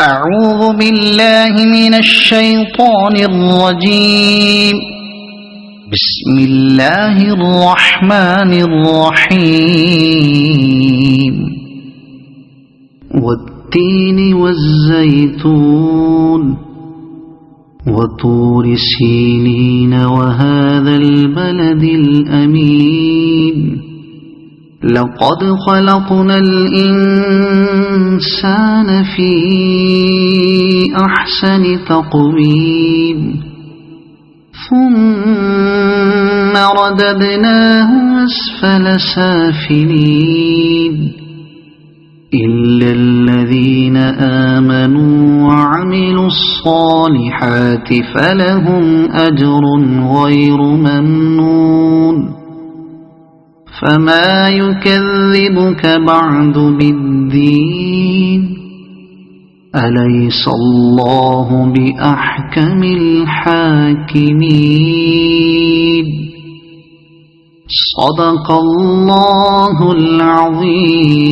أعوذ بالله من الشيطان الرجيم. بسم الله الرحمن الرحيم. والتين والزيتون وطور سينين وهذا البلد الأمين. لقد خلقنا الإنسان في أحسن تقويم ثم رددناه أسفل سافلين إلا الذين آمنوا وعملوا الصالحات فلهم أجر غير ممنون. فما يكذبك بعد بالدين؟ أليس الله بأحكم الحاكمين؟ صدق الله العظيم.